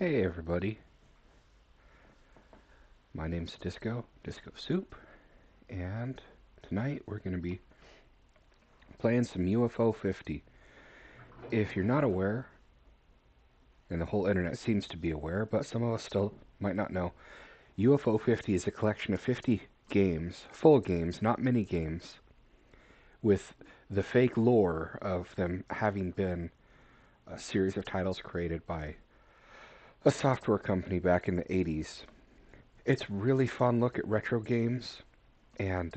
Hey everybody, my name's DiscoSoup, and tonight we're going to be playing some UFO50. If you're not aware, and the whole internet seems to be aware, but some of us still might not know, UFO50 is a collection of 50 games, full games, not mini games, with the fake lore of them having been a series of titles created by a software company back in the 80s. It's really fun look at retro games, and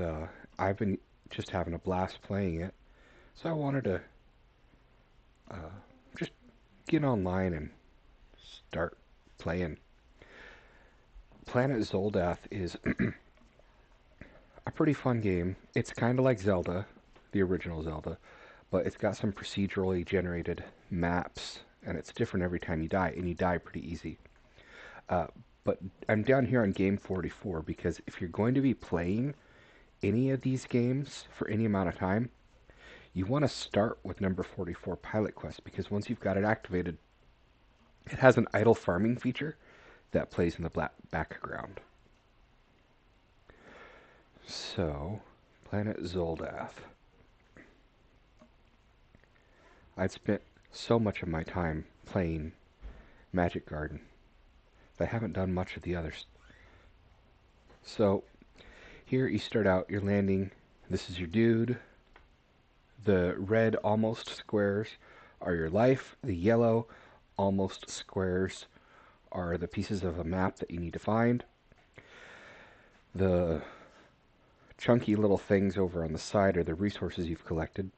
I've been just having a blast playing it. So I wanted to uh, just get online and start playing. Planet Zoldath is a pretty fun game. It's kind of like Zelda, the original Zelda, but it's got some procedurally generated maps, and it's different every time you die, and you die pretty easy. Uh, but I'm down here on game 44 because if you're going to be playing any of these games for any amount of time, you want to start with number 44 Pilot Quest, because once you've got it activated, it has an idle farming feature that plays in the background. So, Planet Zoldath. I'd spent so much of my time playing Magic Garden that I haven't done much of the others. So, here you start out, you're landing, this is your dude. The red almost squares are your life. The yellow almost squares are the pieces of a map that you need to find. The chunky little things over on the side are the resources you've collected.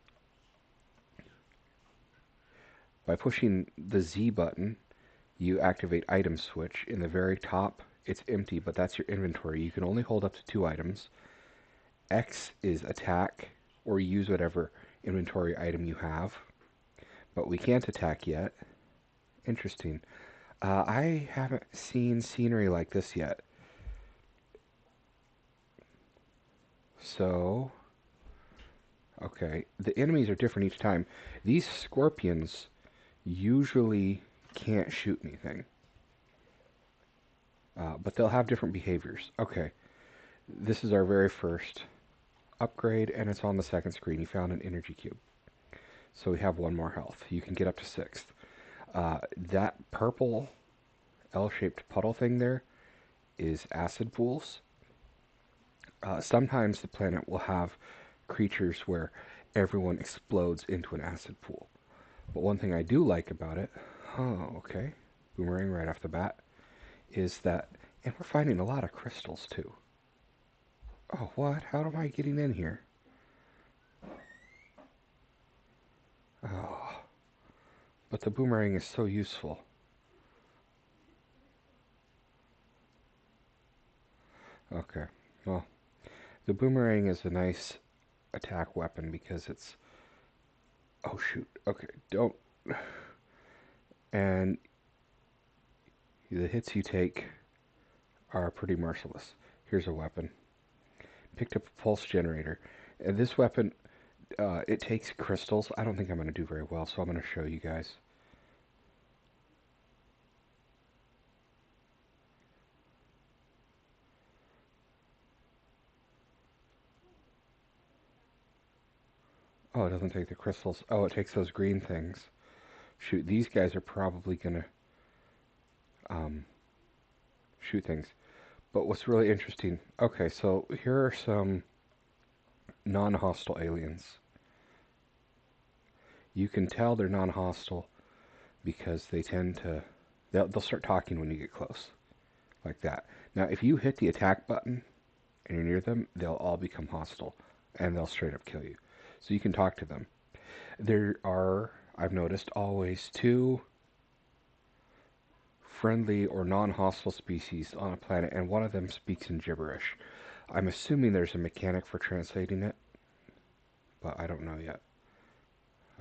By pushing the Z button, you activate item switch. In the very top, it's empty, but that's your inventory. You can only hold up to 2 items. X is attack, or use whatever inventory item you have. But we can't attack yet. Interesting. I haven't seen scenery like this yet. So, okay, the enemies are different each time. These scorpions usually can't shoot anything. But they'll have different behaviors. Okay, this is our very first upgrade, and it's on the second screen. You found an energy cube. So we have 1 more health. You can get up to 6th. That purple L-shaped puddle thing there is acid pools. Sometimes the planet will have creatures where everyone explodes into an acid pool. But one thing I do like about it, okay, boomerang right off the bat, is that, and we're finding a lot of crystals too. Oh, what? How am I getting in here? Oh, but the boomerang is so useful. Okay, well, the boomerang is a nice attack weapon because it's... Oh, shoot. Okay, don't... And the hits you take are pretty merciless. Here's a weapon. Picked up a pulse generator. And this weapon, it takes crystals. I don't think I'm going to do very well, so I'm going to show you guys. Oh, it doesn't take the crystals. Oh, it takes those green things. Shoot, these guys are probably going to shoot things. But what's really interesting... Okay, so here are some non-hostile aliens. You can tell they're non-hostile because they tend to... They'll start talking when you get close. Like that. Now, if you hit the attack button and you're near them, they'll all become hostile. And they'll straight up kill you. So you can talk to them. There are, I've noticed, always 2 friendly or non-hostile species on a planet, and one of them speaks in gibberish. I'm assuming there's a mechanic for translating it, but I don't know yet.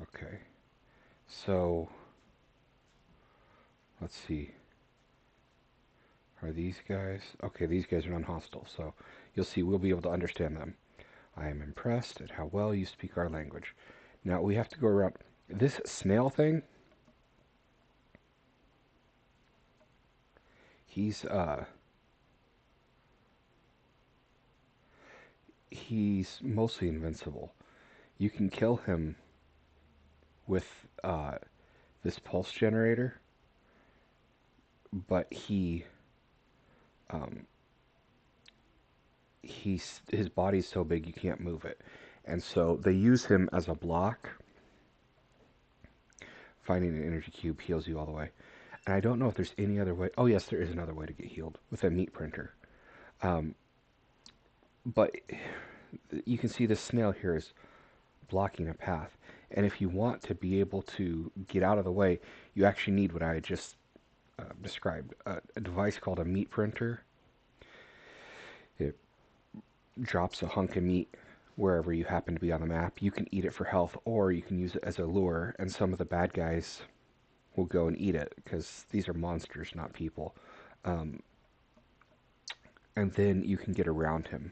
Okay, so let's see. Are these guys? Okay, these guys are non-hostile, so you'll see we'll be able to understand them. I am impressed at how well you speak our language. Now we have to go around. This snail thing, he's mostly invincible. You can kill him with this pulse generator, but um, his body's so big you can't move it, and so they use him as a block. Finding an energy cube heals you all the way, and I don't know if there's any other way. Oh yes, there is another way to get healed with a meat printer. Um, but you can see this snail here is blocking a path, and if you want to be able to get out of the way, you actually need what I just described, a device called a meat printer. It drops a hunk of meat wherever you happen to be on the map. You can eat it for health, or you can use it as a lure, and some of the bad guys will go and eat it, because these are monsters, not people. Um, and then you can get around him,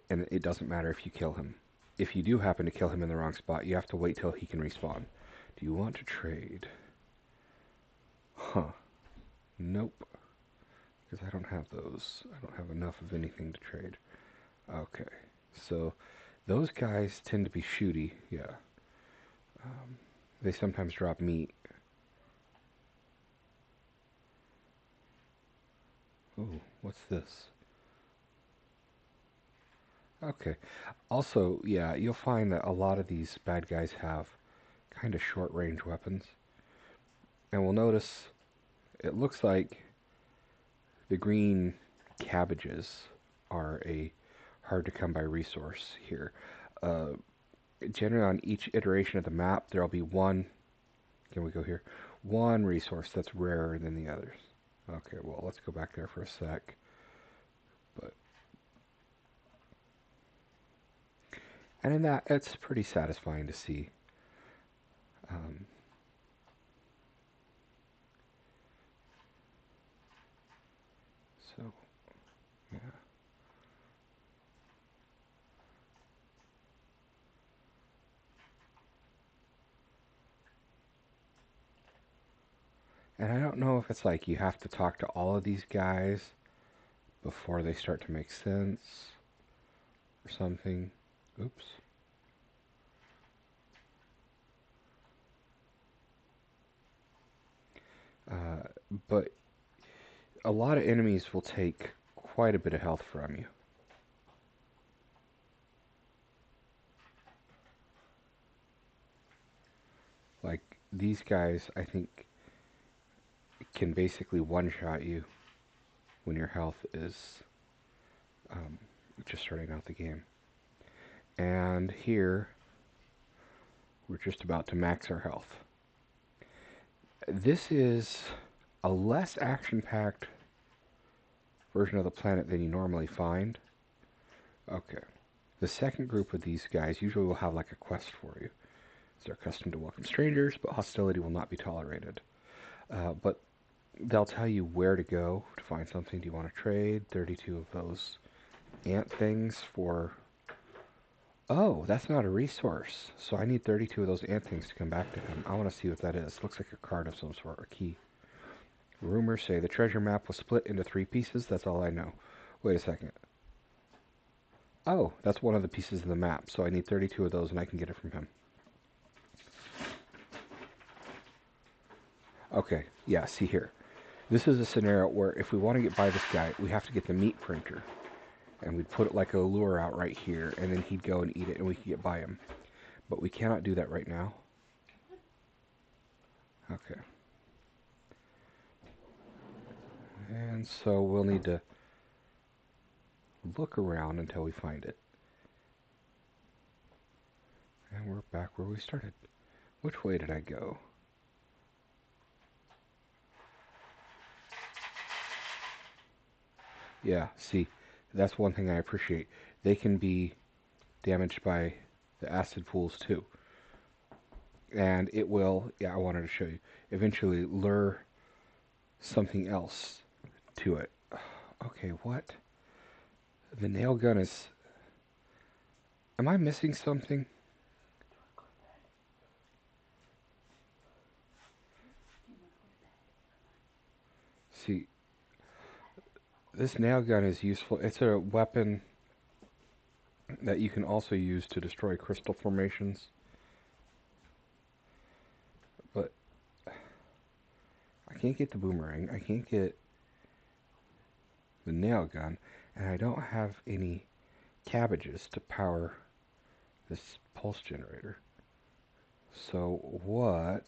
and it doesn't matter if you kill him. If you do happen to kill him in the wrong spot, you have to wait till he can respawn. Do you want to trade? Huh. Nope. Because I don't have those. I don't have enough of anything to trade. Okay. So, those guys tend to be shooty, yeah. They sometimes drop meat. Ooh, what's this? Okay. Also, yeah, you'll find that a lot of these bad guys have kind of short-range weapons. And we'll notice it looks like the green cabbages are a hard-to-come-by resource here. Uh, Generally, on each iteration of the map, there'll be one. Can we go here? One resource that's rarer than the others. Okay, well, let's go back there for a sec. But and in that, it's pretty satisfying to see. Um, so yeah, and I don't know if it's like you have to talk to all of these guys before they start to make sense or something. Oops. Uh, but a lot of enemies will take quite a bit of health from you. Like, these guys, I think, can basically one-shot you when your health is um, just starting out the game. And here, we're just about to max our health. This is a less action-packed version of the planet than you normally find. Okay. The second group of these guys usually will have like a quest for you. They're accustomed to welcome strangers, but hostility will not be tolerated. But they'll tell you where to go to find something. Do you want to trade 32 of those ant things for... Oh, that's not a resource. So I need 32 of those ant things to come back to him. I want to see what that is. Looks like a card of some sort, or key. Rumors say the treasure map was split into 3 pieces. That's all I know. Wait a second. Oh, that's one of the pieces of the map. So I need 32 of those and I can get it from him. Okay, yeah, see here. This is a scenario where if we want to get by this guy, we have to get the meat printer. And we'd put it like a lure out right here, and then he'd go and eat it, and we could get by him. But we cannot do that right now. Okay. And so we'll need to look around until we find it. And we're back where we started. Which way did I go? Yeah, see, that's one thing I appreciate. They can be damaged by the acid pools too. And it will, yeah, I wanted to show you, eventually lure something else to it. Okay, what? The nail gun is... Am I missing something? See, This nail gun is useful. It's a weapon that you can also use to destroy crystal formations. But I can't get the boomerang. I can't get the nail gun. And I don't have any cabbages to power this pulse generator. So what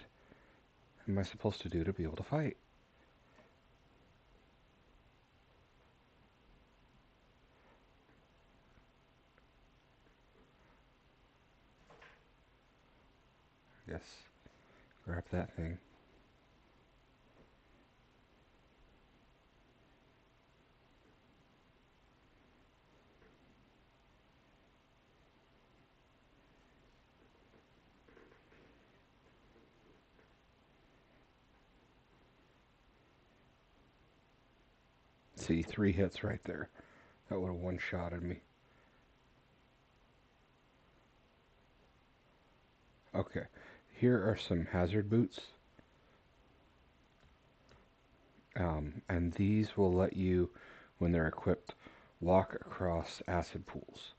am I supposed to do to be able to fight? Yes, grab that thing. See, 3 hits right there. That would have one-shotted me. Okay, here are some hazard boots. And these will let you, when they're equipped, walk across acid pools.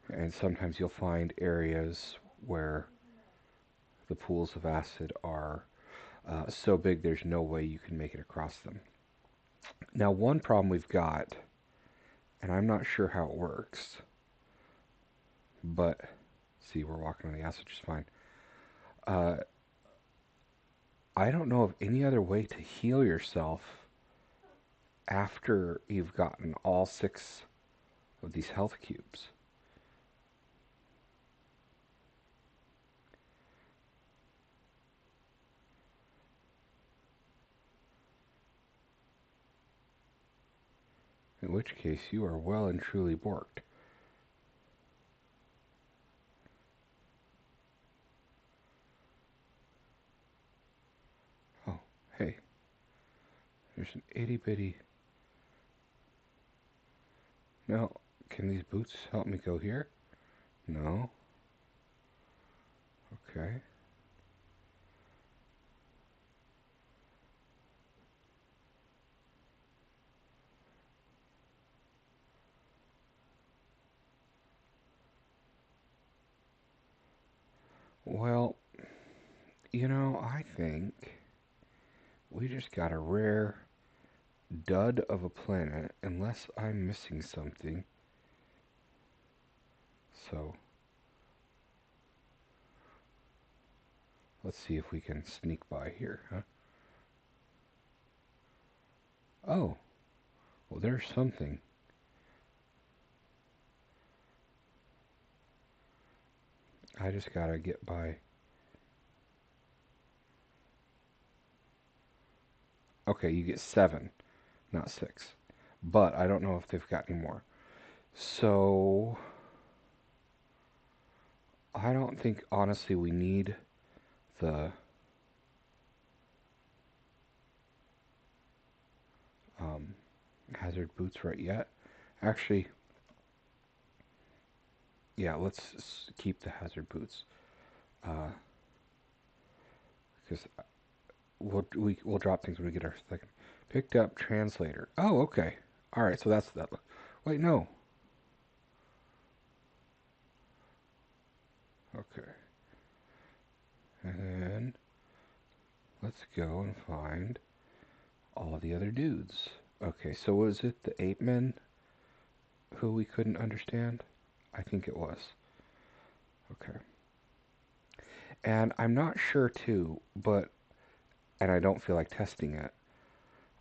And sometimes you'll find areas where the pools of acid are so big there's no way you can make it across them. Now, one problem we've got, and I'm not sure how it works, but see, we're walking on the acid just fine. I don't know of any other way to heal yourself after you've gotten all 6 of these health cubes. In which case, you are well and truly borked. Oh, hey. There's an itty-bitty... Now, can these boots help me go here? No. Okay. Well, you know, I think we just got a rare dud of a planet, unless I'm missing something. So, let's see if we can sneak by here, huh? Oh, well, there's something. I just gotta get by. Okay, you get 7, not 6. But I don't know if they've got any more. So, I don't think, honestly, we need the hazard boots right yet. Actually, yeah, let's keep the hazard boots. Because we'll drop things when we get our second. Picked up translator. Oh, okay. All right, so that's that. Wait, no. Okay. And then let's go and find all the other dudes. Okay, so was it the ape men who we couldn't understand? I think it was. Okay. And I'm not sure too, but, and I don't feel like testing it,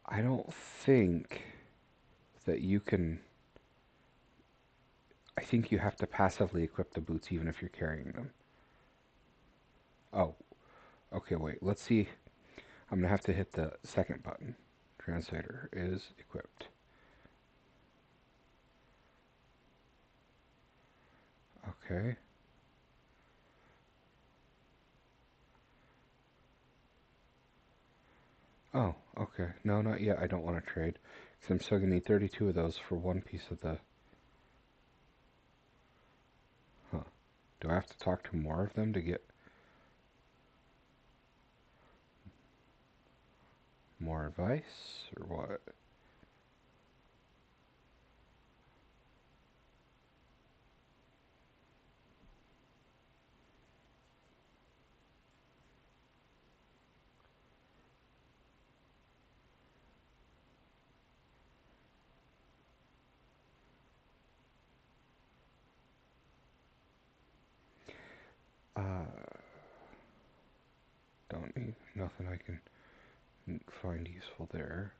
I don't think that you can, I think you have to passively equip the boots even if you're carrying them. Oh, okay, wait, let's see. I'm gonna have to hit the second button. Translator is equipped. Okay. Oh, okay. No, not yet. I don't want to trade. Because I'm still going to need 32 of those for one piece of the... Huh. Do I have to talk to more of them to get... More advice, or what? Don't need nothing I can find useful there.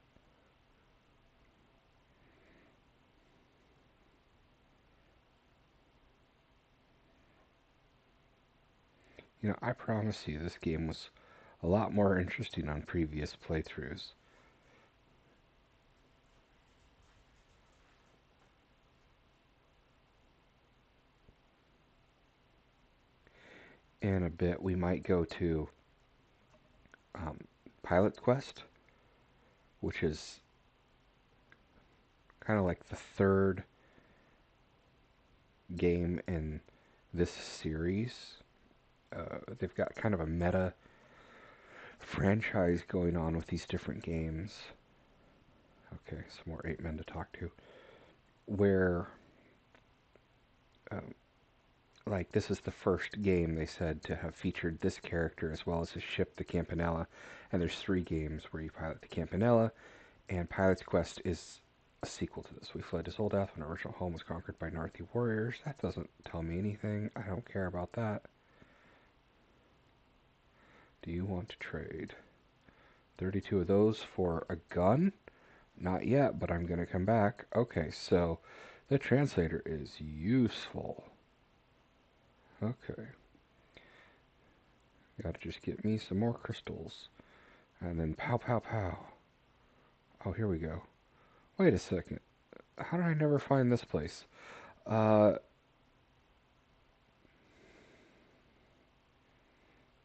You know, I promise you this game was a lot more interesting on previous playthroughs. In a bit, we might go to Pilot Quest, which is kind of like the third game in this series. They've got kind of a meta franchise going on with these different games. Okay, some more 8 men to talk to. Where, like, this is the first game they said to have featured this character as well as his ship, the Campanella. And there's 3 games where you pilot the Campanella, and Pilot's Quest is a sequel to this. We fled to Zoldath when our original home was conquered by Narthi warriors. That doesn't tell me anything. I don't care about that. Do you want to trade 32 of those for a gun? Not yet, but I'm going to come back. Okay, so the translator is useful. Okay. Gotta just get me some more crystals. And then pow, pow, pow. Oh, here we go. Wait a second. How did I never find this place?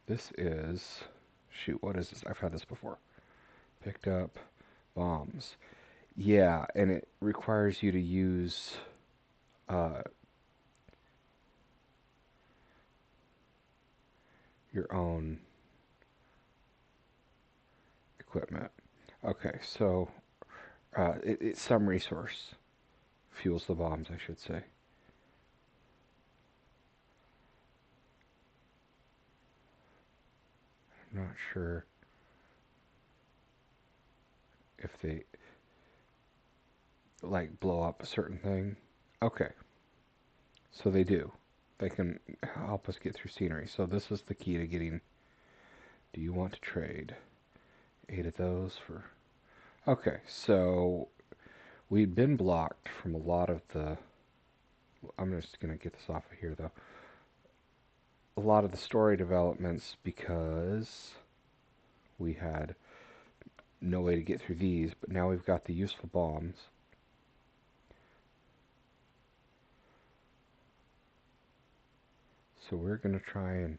This is... Shoot, what is this? I've had this before. Picked up bombs. Yeah, and it requires you to use... your own equipment. Okay, so it's some resource. Fuels the bombs, I should say. I'm not sure if they like blow up a certain thing. Okay, so they do. They can help us get through scenery. So this is the key to getting... Do you want to trade 8 of those for... Okay, so we'd been blocked from a lot of the... I'm just going to get this off of here, though. A lot of the story developments because we had no way to get through these, but now we've got the useful bombs. So we're going to try and...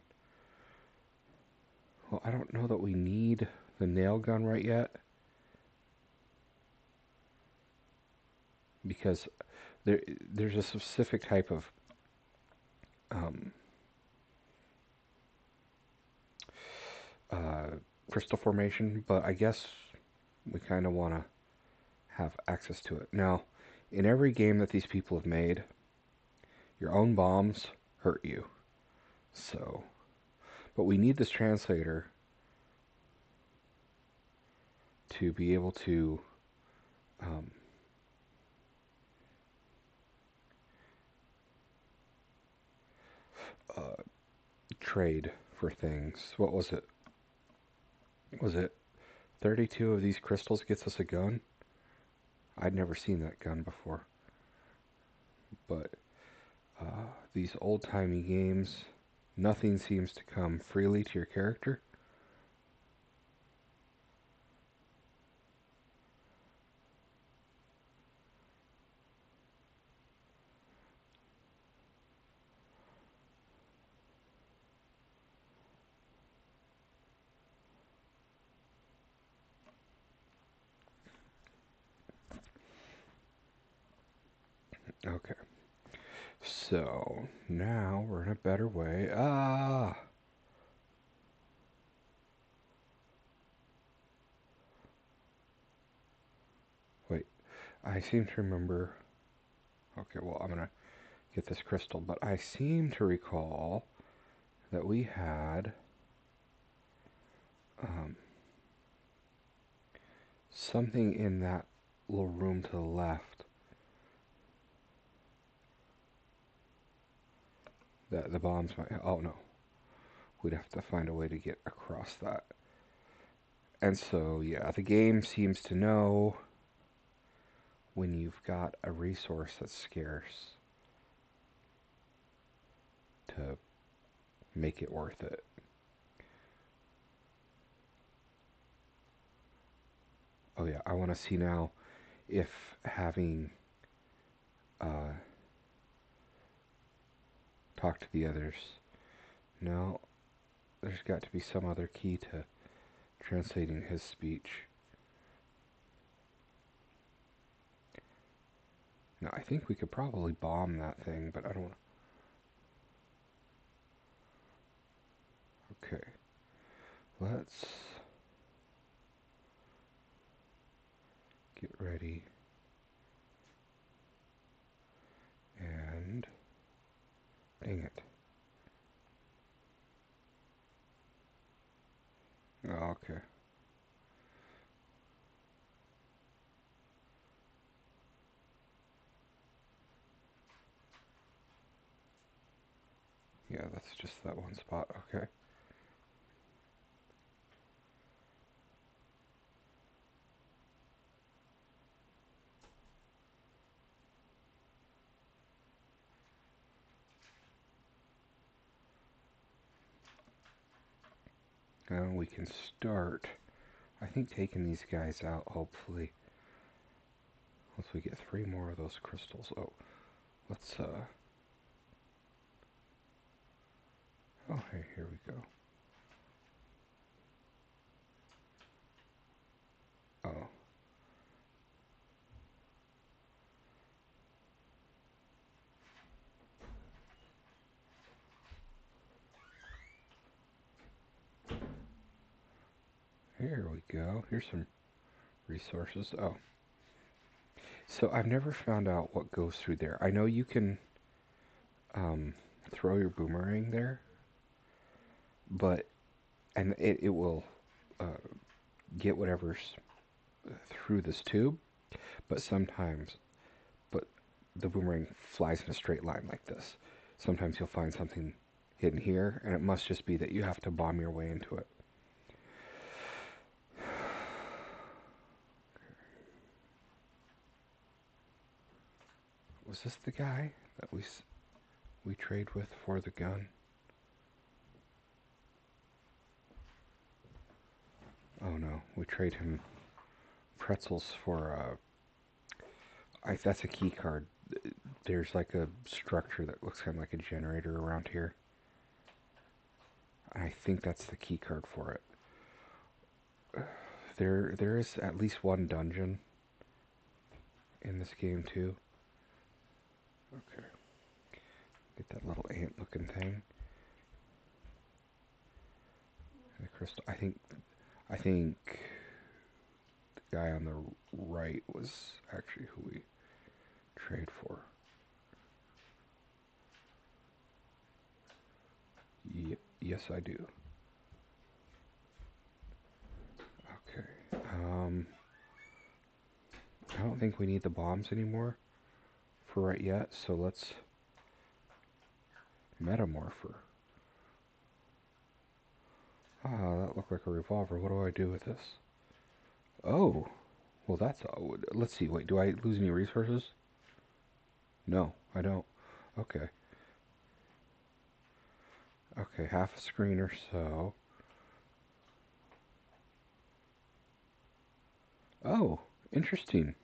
Well, I don't know that we need the nail gun right yet, because there's a specific type of crystal formation, but I guess we kind of want to have access to it. Now, in every game that these people have made, your own bombs hurt you. So, but we need this translator to be able to trade for things. What was it? Was it 32 of these crystals gets us a gun? I'd never seen that gun before. But these old-timey games, nothing seems to come freely to your character. Okay. So, now we're in a better way. I seem to remember... Okay, well, I'm gonna get this crystal, but I seem to recall that we had something in that little room to the left that the bombs might... Oh, no. We'd have to find a way to get across that. And so, yeah, the game seems to know when you've got a resource that's scarce to make it worth it. Oh yeah, I want to see now if having talked to the others. No, there's got to be some other key to translating his speech. Now, I think we could probably bomb that thing, but I don't want to... Okay. Let's get ready. And... Dang it. Oh, okay. Yeah, that's just that one spot. Okay. Now we can start, I think, taking these guys out, hopefully. Once we get 3 more of those crystals. Oh, let's, oh, hey, here we go. Oh. Here we go. Here's some resources. Oh. So I've never found out what goes through there. I know you can throw your boomerang there, but, and it will get whatever's through this tube, but sometimes, but the boomerang flies in a straight line like this. Sometimes you'll find something hidden here, and it must just be that you have to bomb your way into it. Was this the guy that we trade with for the gun? Oh no, we trade him pretzels for that's a key card. There's like a structure that looks kind of like a generator around here. I think that's the key card for it. There is at least one dungeon in this game too. Okay. Get that little ant looking thing. And the crystal. I think the guy on the right was actually who we trade for. Yes, I do. Okay. I don't think we need the bombs anymore for right yet, so let's metamorph her. Ah, that looked like a revolver. What do I do with this? Oh, well that's... let's see, wait, do I lose any resources? No, I don't. Okay. Okay, half a screen or so. Oh, interesting.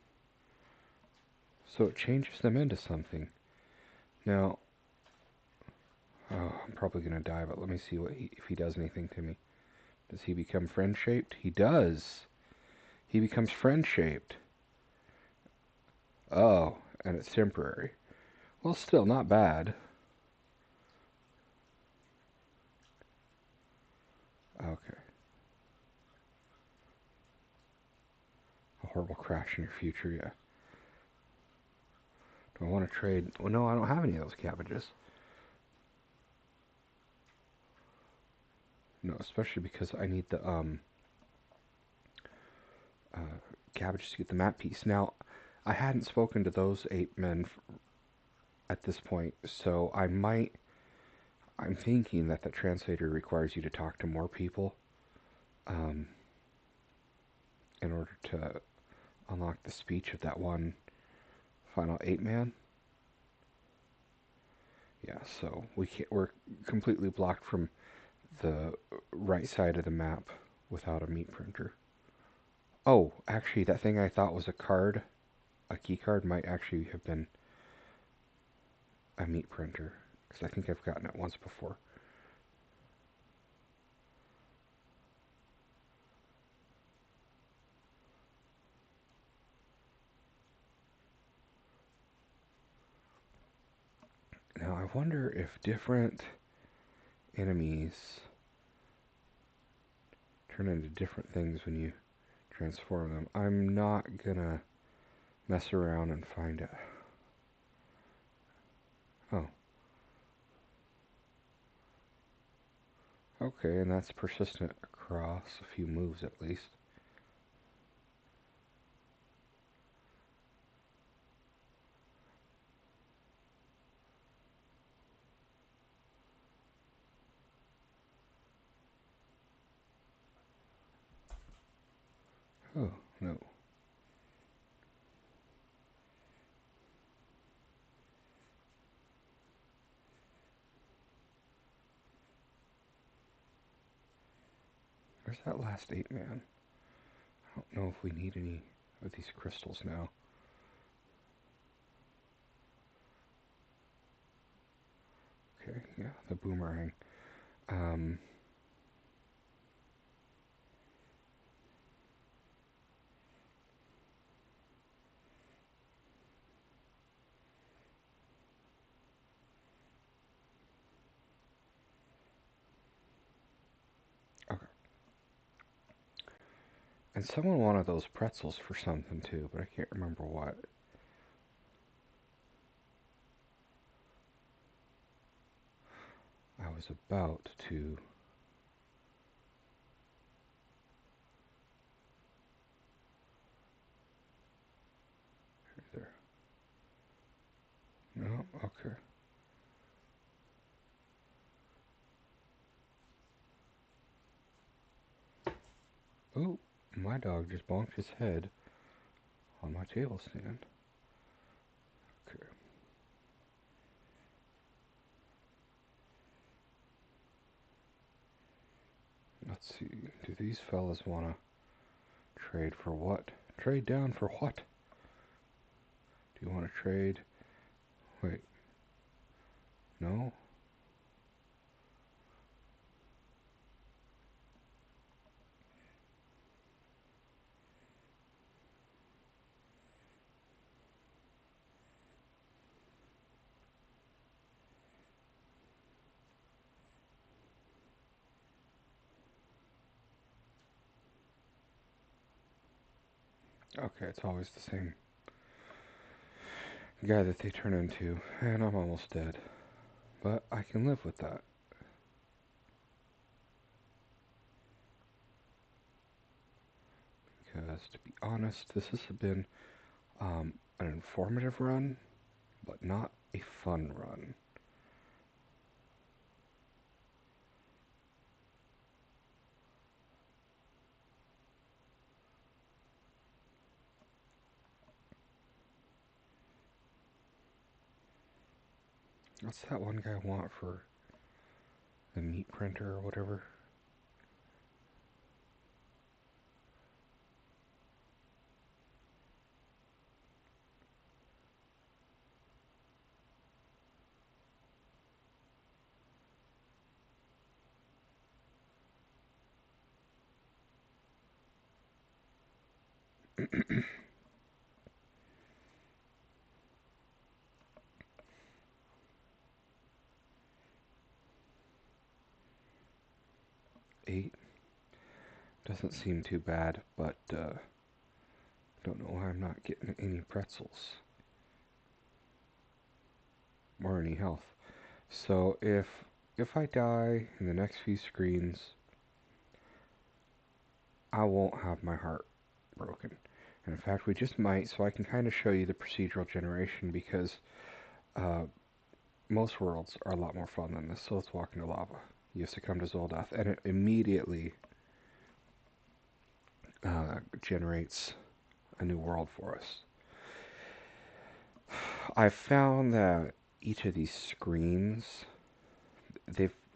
So it changes them into something. Now, oh, I'm probably going to die, but let me see what if he does anything to me. Does he become friend-shaped? He does. He becomes friend-shaped. Oh, and it's temporary. Well, still not bad. Okay. A horrible crash in your future, yeah. Do I want to trade? Well, no, I don't have any of those cabbages. No, especially because I need the uh, cabbages to get the map piece. Now, I hadn't spoken to those 8 men at this point, so I'm thinking that the translator requires you to talk to more people um, in order to unlock the speech of that one final 8 man. Yeah, so we're completely blocked from the right side of the map without a meat printer. Oh, actually, that thing I thought was a key card, might actually have been a meat printer, because I think I've gotten it once before. Now, I wonder if different enemies turn into different things when you transform them. I'm not gonna mess around and find it. Oh. Okay, and that's persistent across a few moves at least. Oh, no. Where's that last 8 man? I don't know if we need any of these crystals now. Okay, yeah, the boomerang. Um, okay. And someone wanted those pretzels for something too, but I can't remember what. I was about to... There. No? Okay. Oh, my dog just bonked his head on my table stand. Okay. Let's see. Do these fellas want to trade for what? Trade down for what? Do you want to trade? Wait. No? Okay, it's always the same guy that they turn into. And I'm almost dead. But I can live with that. Because, to be honest, this has been an informative run, but not a fun run. What's that one guy want for the meat printer or whatever? Eight. Doesn't seem too bad, but don't know why I'm not getting any pretzels. or any health. So if I die in the next few screens, I won't have my heart broken. And in fact, we just might, so I can kind of show you the procedural generation, because uh, most worlds are a lot more fun than this. So let's walk into lava. You have to come to Zoldath, and it immediately generates a new world for us. I've found that each of these screens,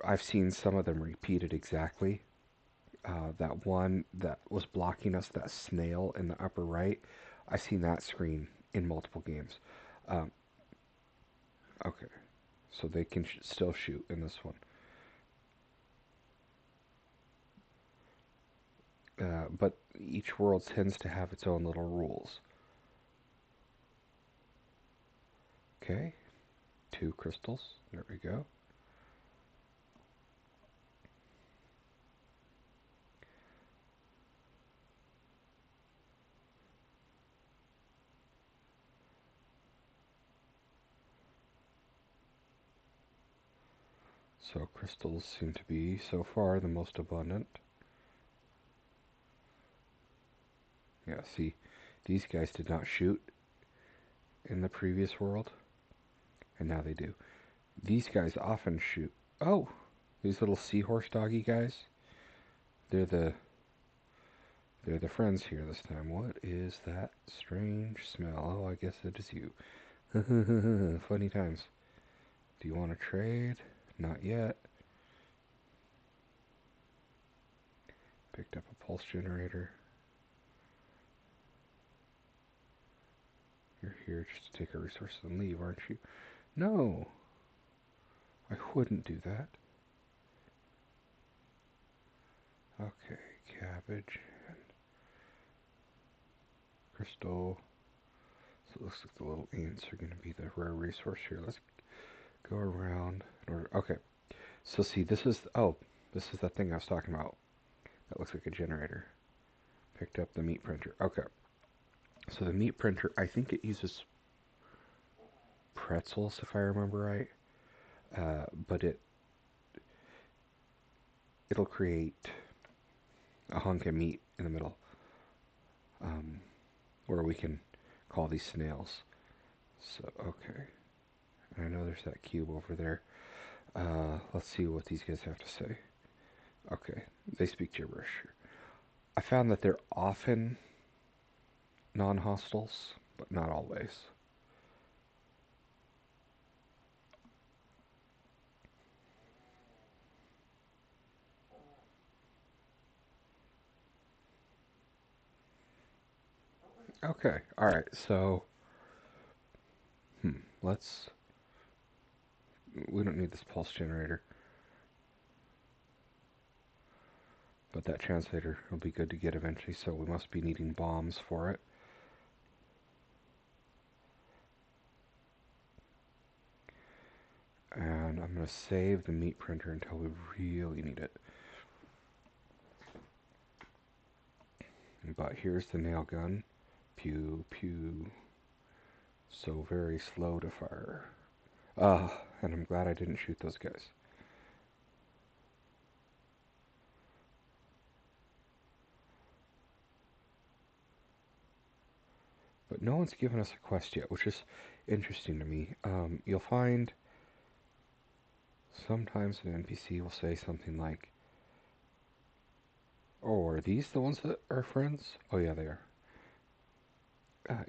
I've seen some of them repeated exactly. That one that was blocking us, that snail in the upper right, I've seen that screen in multiple games. Um, okay, so they can still shoot in this one. But each world tends to have its own little rules. Okay, 2 crystals. There we go. So crystals seem to be, so far, the most abundant. Yeah, see, these guys did not shoot in the previous world, and now they do. These guys often shoot. Oh, these little seahorse doggy guys. They're the they're the friends here this time. What is that strange smell? Oh, I guess it is you. Funny times. Do you want to trade? Not yet. Picked up a pulse generator. You're here just to take our resources and leave, aren't you? No, I wouldn't do that. Okay, cabbage and crystal. So it looks like the little ants are going to be the rare resource here. Let's go around in order. Okay, so see, this is that thing I was talking about. That looks like a generator. Picked up the meat printer. Okay, so the meat printer, I think it uses pretzels if I remember right. But it'll create a hunk of meat in the middle, um, where we can call these snails. So okay, and I know there's that cube over there. Let's see what these guys have to say. Okay, they speak gibberish. I found that they're often non-hostiles, but not always. Okay, alright, so, let's, we don't need this pulse generator, but that translator will be good to get eventually, so we must be needing bombs for it. And I'm going to save the meat printer until we really need it. But here's the nail gun. Pew, pew. So very slow to fire. And I'm glad I didn't shoot those guys. But no one's given us a quest yet, which is interesting to me. You'll find sometimes an NPC will say something like, "Oh, are these the ones that are friends?" Oh yeah, they are. Uh,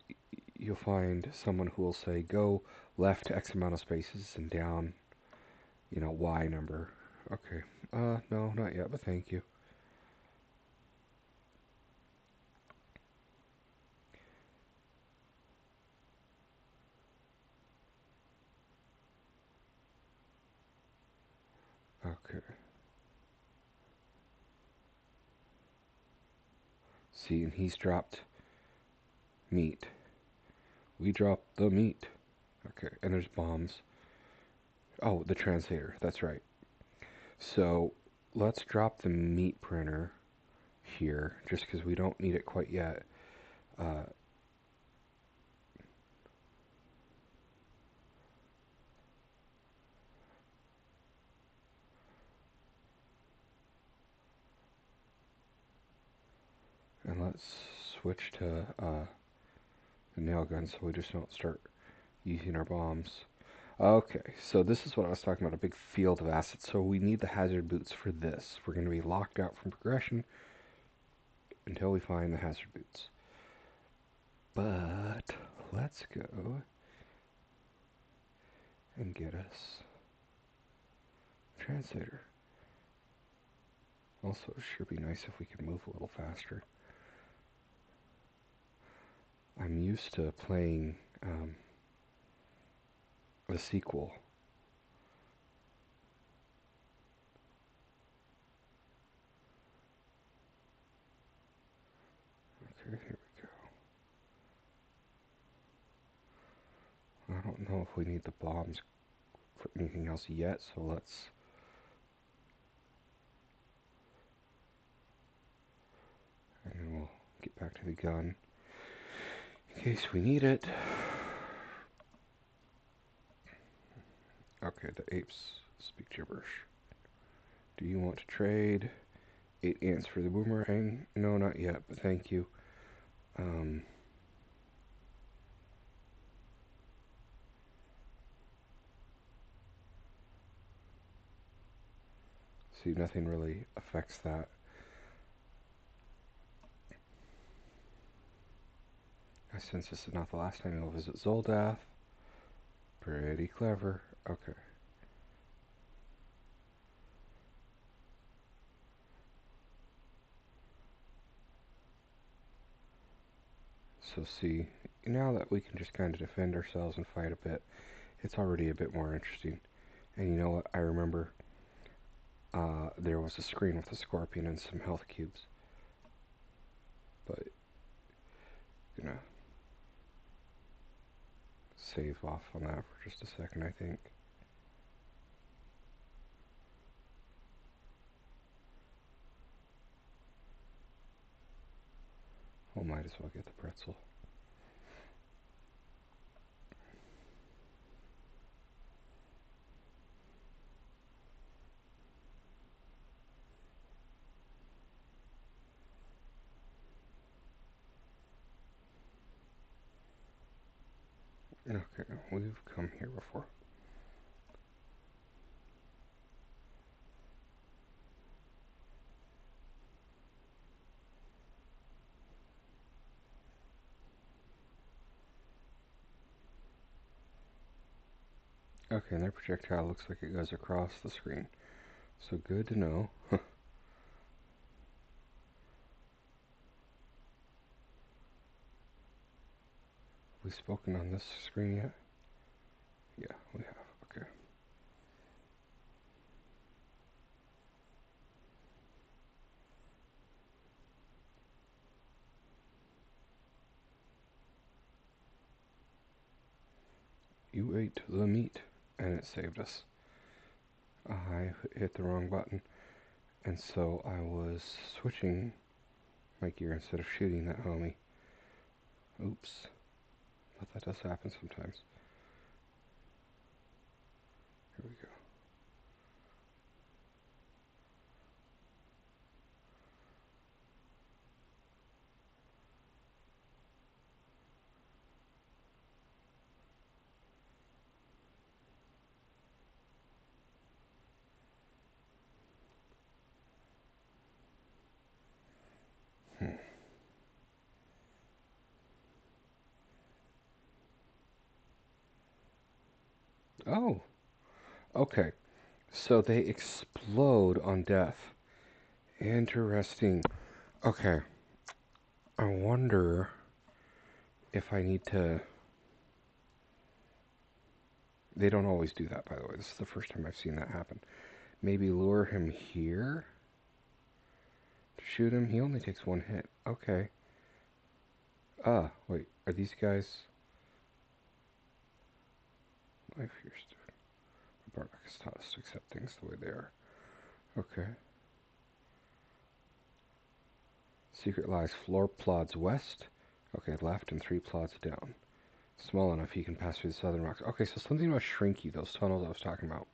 you'll find someone who will say, "Go left X amount of spaces and down, Y number." Okay. No, not yet, but thank you. Okay. See, and he's dropped meat. We dropped the meat. Okay, and there's bombs. Oh, the translator. That's right. So, let's drop the meat printer here, just because we don't need it quite yet. Uh, switch to the nail gun so we just don't start using our bombs. Okay, so this is what I was talking about, a big field of assets. So we need the hazard boots for this. We're going to be locked out from progression until we find the hazard boots. But let's go and get us a translator. Also, it sure be nice if we could move a little faster. I'm used to playing the sequel. Okay, here we go. I don't know if we need the bombs for anything else yet, so let's... And then we'll get back to the gun in case we need it. Okay, the apes speak gibberish. Do you want to trade 8 ants for the boomerang? No, not yet, but thank you. See, nothing really affects that. Since this is not the last time you'll visit Zoldath. Pretty clever. Okay. So see, now that we can just kind of defend ourselves and fight a bit, it's already a bit more interesting. And you know what? I remember there was a screen with a scorpion and some health cubes. But, gonna save off on that for just a second, I think. Well, might as well get the pretzel. Okay, we've come here before. Okay, and their projectile looks like it goes across the screen. So good to know. Have we spoken on this screen yet? Yeah, we have. Okay. You ate the meat, and it saved us. I hit the wrong button, and so I was switching my gear instead of shooting that homie. Oops. But that does happen sometimes. Here we go. Oh, okay. So they explode on death. Interesting. Okay. I wonder if I need to... They don't always do that, by the way. This is the first time I've seen that happen. Maybe lure him here to shoot him. He only takes 1 hit. Okay. Wait. Are these guys... Life here. Bardock has taught us to accept things the way they are. Okay. Secret lies. Floor plods west. Okay, left and 3 plods down. Small enough he can pass through the southern rocks. Okay, so something about Shrinky, those tunnels I was talking about.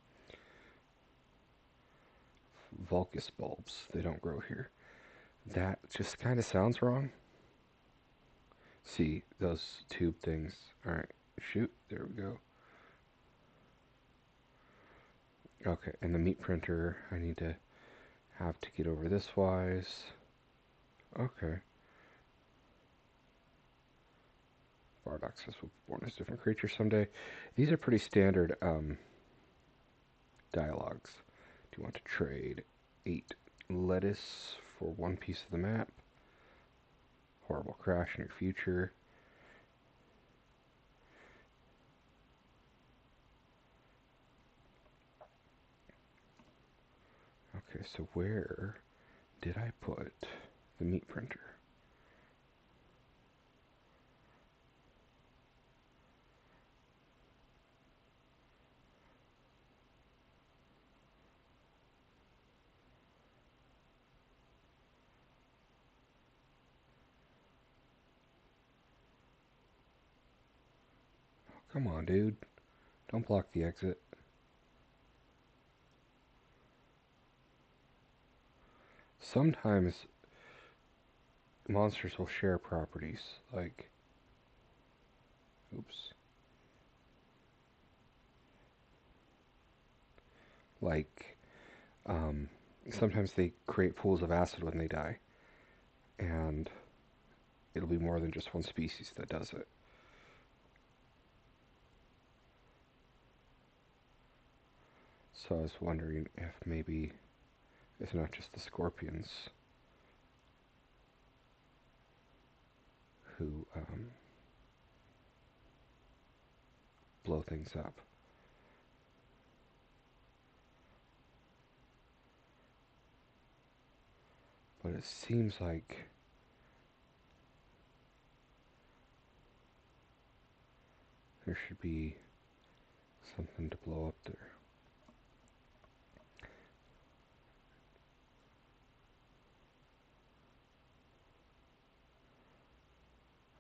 Vulcus bulbs. They don't grow here. That just kind of sounds wrong. See, those tube things. Alright, shoot, there we go. Okay, and the meat printer, I need to have to get over this wise. Okay. Bardock says we'll be born as different creatures someday. These are pretty standard dialogues. Do you want to trade 8 lettuce for 1 piece of the map? Horrible crash in your future. Okay, so where did I put the meat printer? Come on, dude. Don't block the exit. Sometimes monsters will share properties, like... Oops. Like, sometimes they create pools of acid when they die. And it'll be more than just one species that does it. So I was wondering if maybe it's not just the scorpions who blow things up. But it seems like there should be something to blow up there.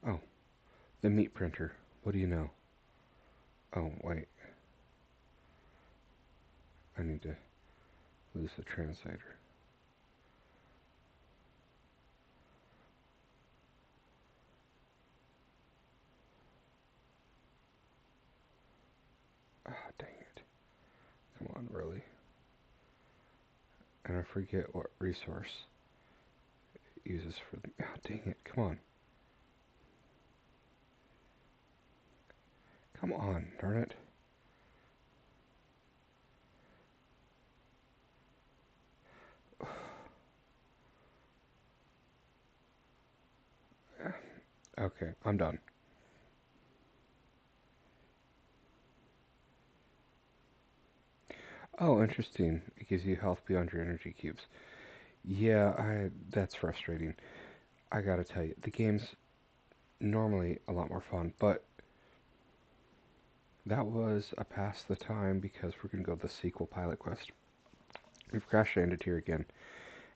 Oh, the meat printer. What do you know? Oh, wait. I need to lose the translator. Ah, dang it. Come on, really? And I forget what resource it uses for the... Ah, dang it. Come on. Come on, darn it. Okay, I'm done. Oh, interesting. It gives you health beyond your energy cubes. Yeah, that's frustrating. I gotta tell you, the game's normally a lot more fun, but that was a pass the time because we're gonna go the sequel Pilot Quest. We've crash landed here again,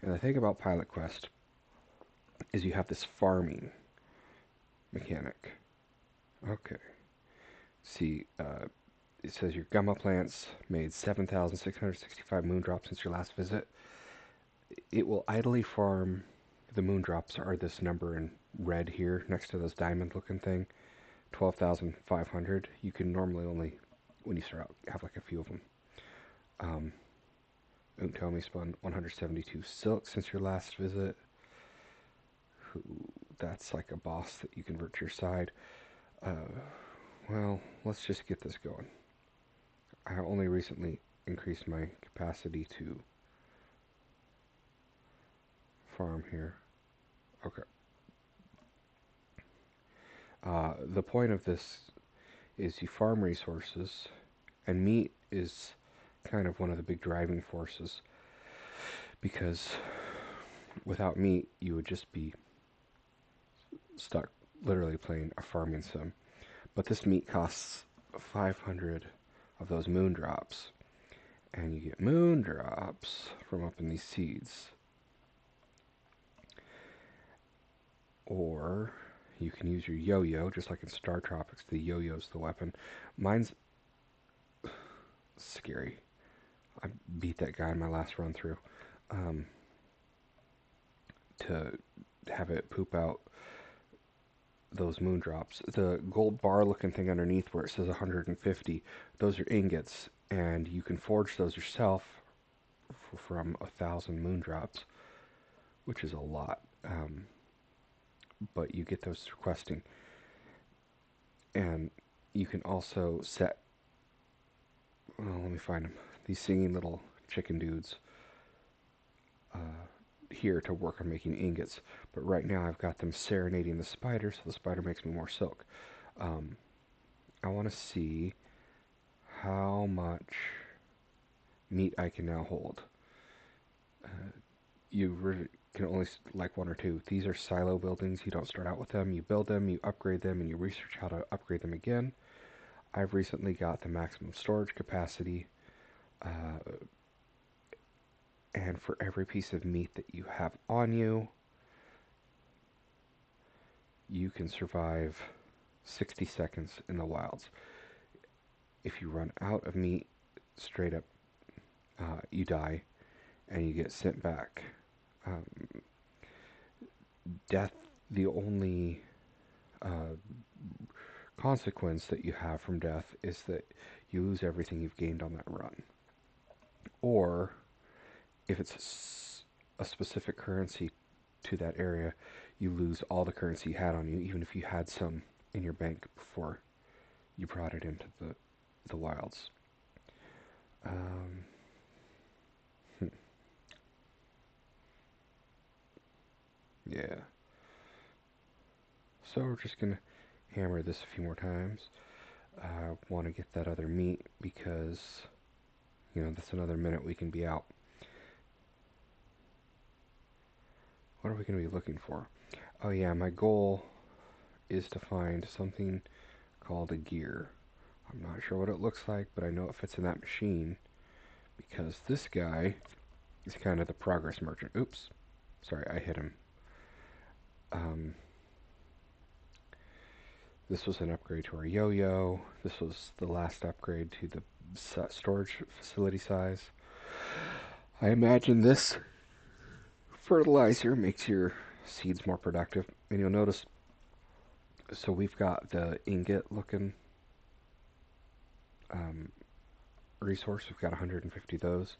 and the thing about Pilot Quest is you have this farming mechanic. Okay. See, it says your Gamma plants made 7,665 moondrops since your last visit. It will idly farm. The moondrops are this number in red here next to those diamond looking thing. 12,500. You can normally only, when you start out, have like a few of them. Untomi spun 172 silk since your last visit. That's like a boss that you convert to your side. Well, let's just get this going. I only recently increased my capacity to farm here. Okay. The point of this is you farm resources, and meat is kind of one of the big driving forces, because without meat you would just be stuck literally playing a farming sim. But this meat costs 500 of those moondrops, and you get moondrops from up in these seeds. Or you can use your yo-yo, just like in Star Tropics, the yo-yo's the weapon. Mine's scary. I beat that guy in my last run through. To have it poop out those moon drops. The gold bar looking thing underneath where it says 150, those are ingots, and you can forge those yourself from 1,000 moon drops, which is a lot. But you get those through questing. And you can also set, well, let me find them, these singing little chicken dudes here to work on making ingots. But right now I've got them serenading the spider, so the spider makes me more silk. I want to see how much meat I can now hold. You can only like one or two. These are silo buildings. You don't start out with them. You build them, you upgrade them, and you research how to upgrade them again. I've recently got the maximum storage capacity, and for every piece of meat that you have on you, you can survive 60 seconds in the wilds. If you run out of meat, straight up, you die, and you get sent back. Death, the only consequence that you have from death is that you lose everything you've gained on that run. Or, if it's a specific currency to that area, you lose all the currency you had on you, even if you had some in your bank before you brought it into the wilds. Yeah. So we're just gonna hammer this a few more times. I want to get that other meat because, that's another minute we can be out. What are we going to be looking for? Oh yeah, my goal is to find something called a gear. I'm not sure what it looks like, but I know it fits in that machine because this guy is kind of the progress merchant. Oops. Sorry, I hit him. This was an upgrade to our yo-yo. This was the last upgrade to the storage facility size. I imagine this fertilizer makes your seeds more productive. And you'll notice, so we've got the ingot looking resource. We've got 150 of those.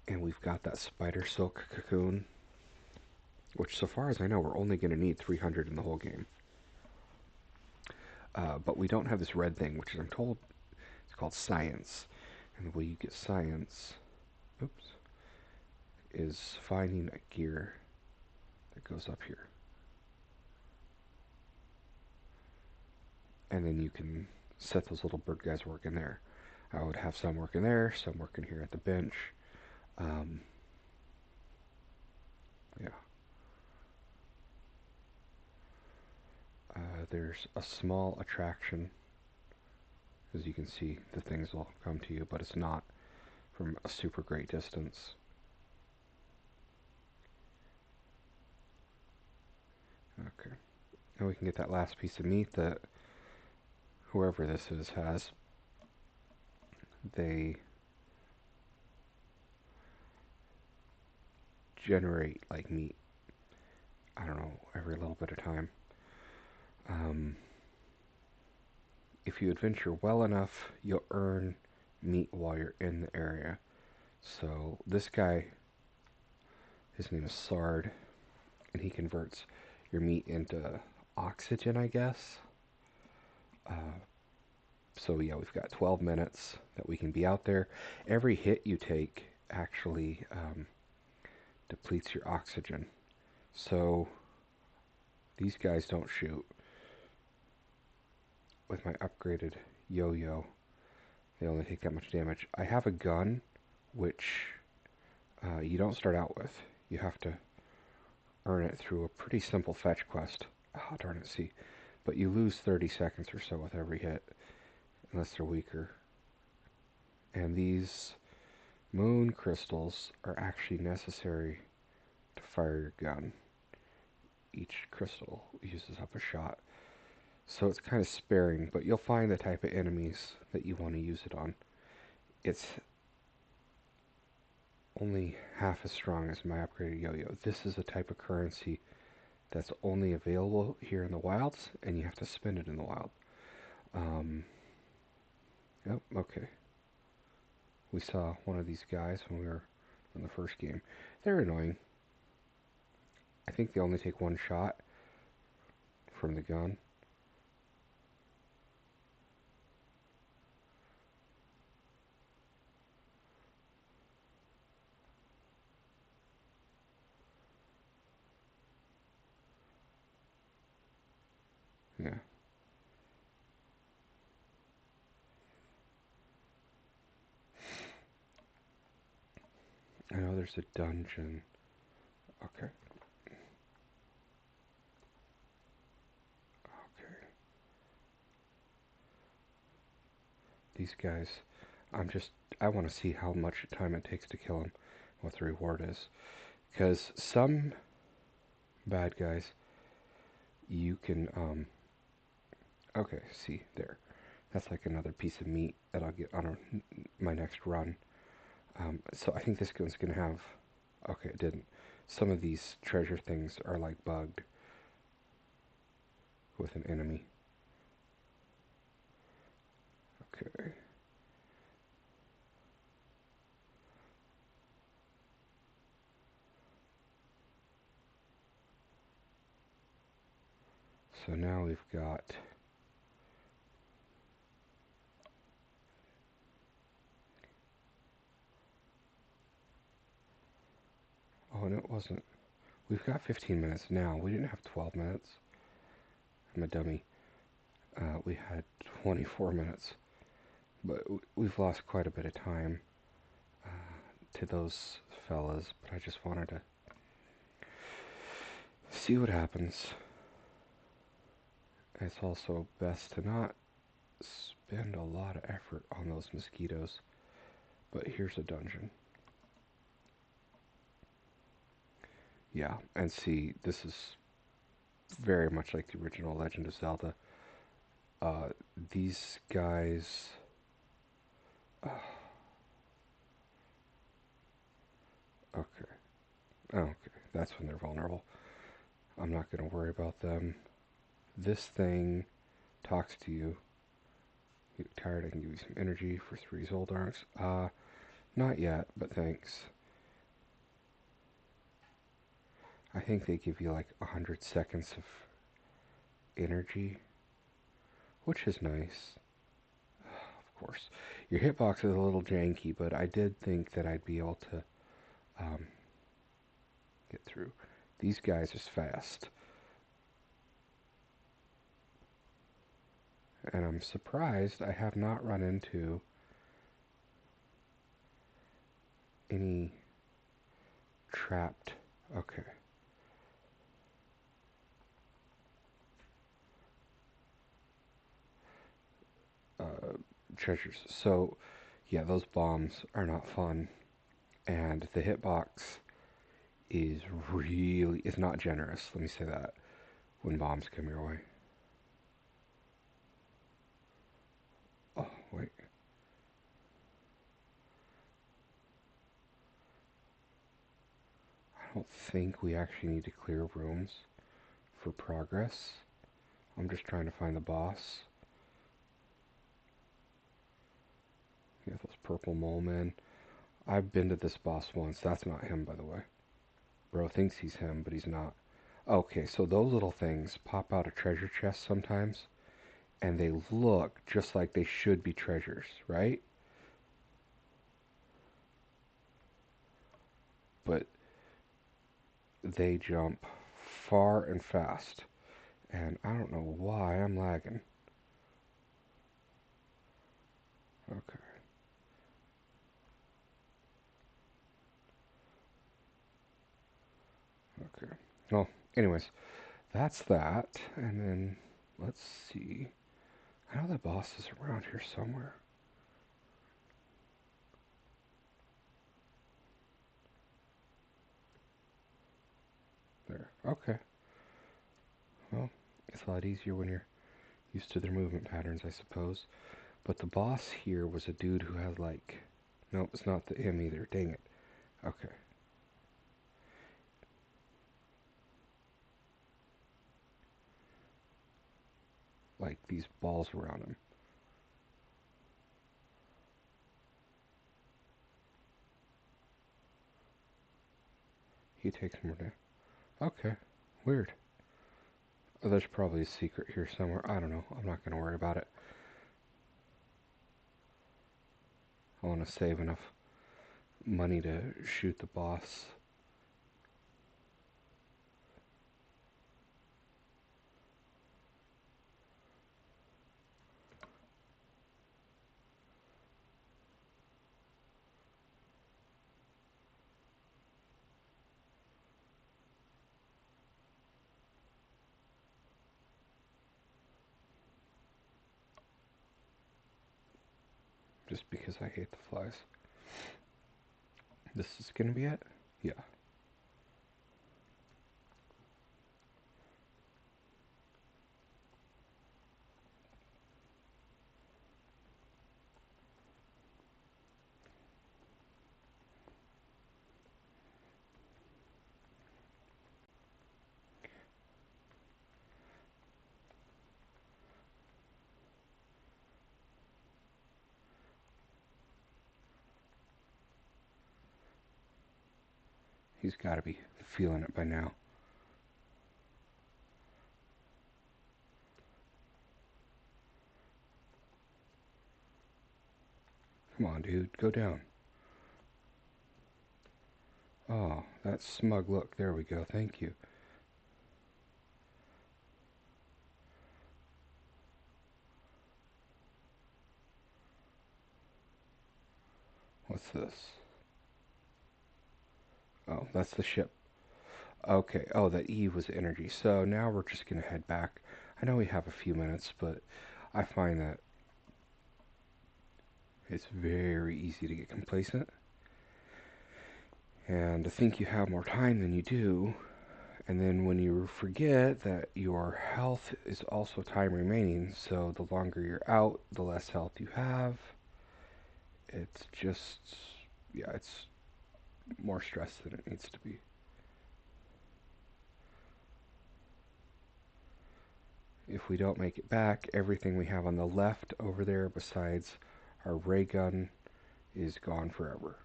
And we've got that spider silk cocoon, which so far as I know, we're only going to need 300 in the whole game. But we don't have this red thing, which I'm told is called science. And the way you get science, is finding a gear that goes up here. And then you can set those little bird guys working there. I would have some working there, some working here at the bench. Yeah. There's a small attraction. As you can see, the things will come to you, but it's not from a super great distance. Okay. Now we can get that last piece of meat that whoever this is has. They generate like meat, I don't know, every little bit of time. If you adventure well enough, you'll earn meat while you're in the area. So this guy, his name is Sard, and he converts your meat into oxygen, I guess. So yeah, we've got 12 minutes that we can be out there. Every hit you take actually depletes your oxygen. So these guys don't shoot. With my upgraded yo-yo, they only take that much damage. I have a gun, which you don't start out with. You have to earn it through a pretty simple fetch quest. Oh, darn it, see. But you lose 30 seconds or so with every hit, unless they're weaker. And these moon crystals are actually necessary to fire your gun. Each crystal uses up a shot. So it's kind of sparing, but you'll find the type of enemies that you want to use it on. It's only half as strong as my upgraded yo-yo. This is a type of currency that's only available here in the wilds, and you have to spend it in the wild. Yep, okay. We saw one of these guys when we were in the first game. They're annoying. I think they only take one shot from the gun. Yeah. I know there's a dungeon. Okay. Okay. These guys, I want to see how much time it takes to kill them, what the reward is. Because some bad guys, you can, okay, see, there. That's like another piece of meat that I'll get on my next run. So I think this one's going to have, okay, it didn't. Some of these treasure things are like bugged with an enemy. Okay. So now we've got, oh, and it wasn't, we've got 15 minutes now. We didn't have 12 minutes. I'm a dummy. We had 24 minutes. But we've lost quite a bit of time to those fellas. But I just wanted to see what happens. It's also best to not spend a lot of effort on those mosquitoes. But here's a dungeon. Yeah, and see, this is very much like the original Legend of Zelda. These guys... okay. Okay, that's when they're vulnerable. I'm not going to worry about them. This thing talks to you. You're tired, I can give you some energy for 3 Zoldarks. Not yet, but thanks. I think they give you like 100 seconds of energy, which is nice. Of course. Your hitbox is a little janky, but I did think that I'd be able to get through. These guys is fast. And I'm surprised I have not run into any trapped. Okay. Treasures. So, yeah, those bombs are not fun. And the hitbox is not generous, let me say that, when bombs come your way. Oh, wait. I don't think we actually need to clear rooms for progress. I'm just trying to find the boss. Yeah, those purple mole men. I've been to this boss once. That's not him, by the way. Bro thinks he's him, but he's not. Okay, so those little things pop out of treasure chests sometimes, and they look just like they should be treasures, right? But they jump far and fast, and I don't know why I'm lagging. Okay. Okay. Well, anyways, that's that, and then let's see. I know the boss is around here somewhere. There. Okay. Well, it's a lot easier when you're used to their movement patterns, I suppose. But the boss here was a dude who had like... Nope, it's not him either. Dang it. Okay. like these balls around him. He takes more damage. Okay, weird. Oh, there's probably a secret here somewhere. I don't know. I'm not going to worry about it. I want to save enough money to shoot the boss. Just because I hate the flies. This is going to be it? Yeah. He's got to be feeling it by now. Come on, dude. Go down. Oh, that smug look. There we go. Thank you. What's this? Oh, that's the ship. Okay. Oh, that E was energy. So now we're just going to head back. I know we have a few minutes, but I find that it's very easy to get complacent and to think you have more time than you do. And then when you forget that your health is also time remaining, so the longer you're out, the less health you have. It's just, yeah, it's more stress than it needs to be. If we don't make it back, everything we have on the left over there besides our ray gun is gone forever.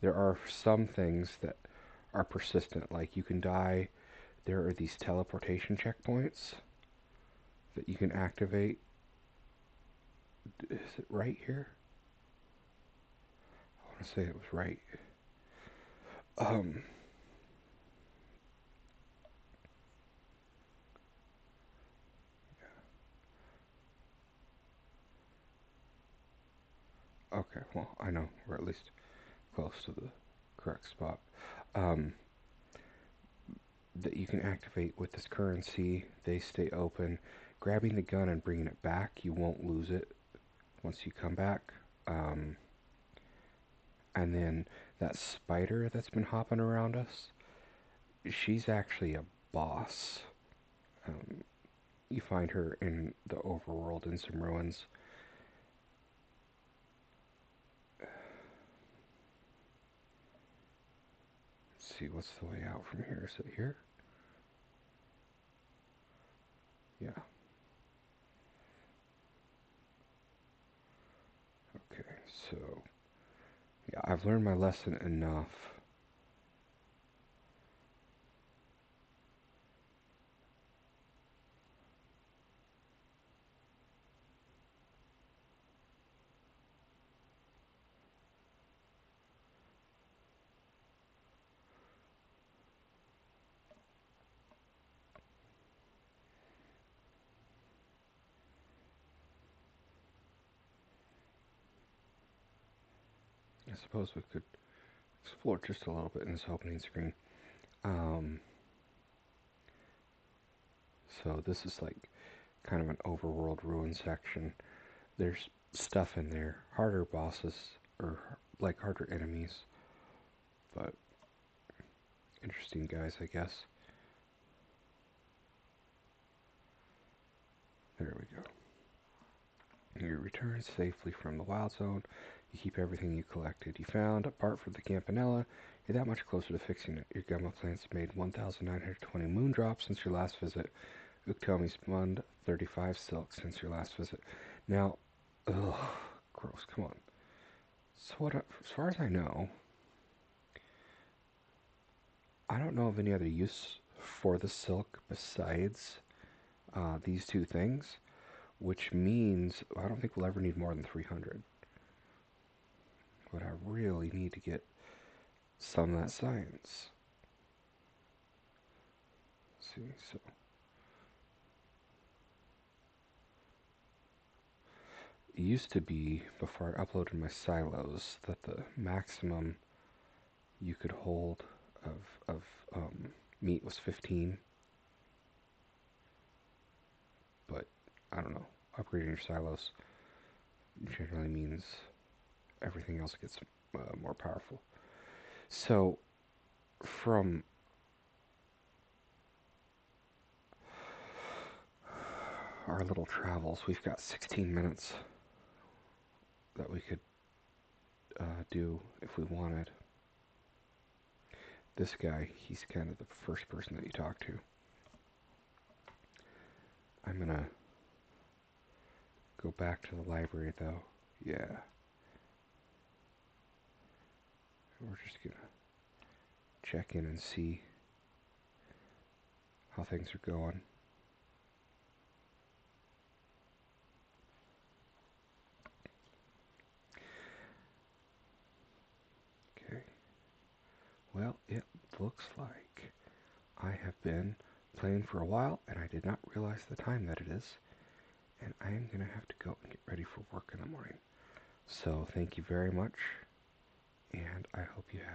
There are some things that are persistent, like you can die. There are these teleportation checkpoints that you can activate. Is it right here? I want to say it was right. Um, okay, well, I know we're at least close to the correct spot. Um, that you can activate with this currency. They stay open. Grabbing the gun and bringing it back, you won't lose it once you come back. And then that spider that's been hopping around us, she's actually a boss. Um, you find her in the overworld in some ruins. Let's see, what's the way out from here? Is it here? Yeah. Okay, so yeah, I've learned my lesson enough. I suppose we could explore just a little bit in this opening screen. Um, so this is like kind of an overworld ruin section. There's stuff in there, harder bosses, or like harder enemies, but interesting guys, I guess. There we go. You return safely from the wild zone. You keep everything you collected. You found, apart from the Campanella You're that much closer to fixing it. Your gamma plants made 1,920 moon drops since your last visit. Uktomi spun 35 silk since your last visit. Now, ugh, gross, come on. So what, as far as I know, I don't know of any other use for the silk besides these two things, which means I don't think we'll ever need more than 300. But I really need to get some of that science. Let's see, so it used to be, before I uploaded my silos, that the maximum you could hold of meat was 15. But, I don't know, upgrading your silos generally means everything else gets more powerful. So, from our little travels, we've got 16 minutes that we could do if we wanted. This guy, he's kind of the first person that you talk to. I'm gonna go back to the library though. Yeah. We're just gonna check in and see how things are going. Okay. Well, it looks like I have been playing for a while and I did not realize the time that it is. And I am gonna have to go and get ready for work in the morning. So thank you very much, and I hope you have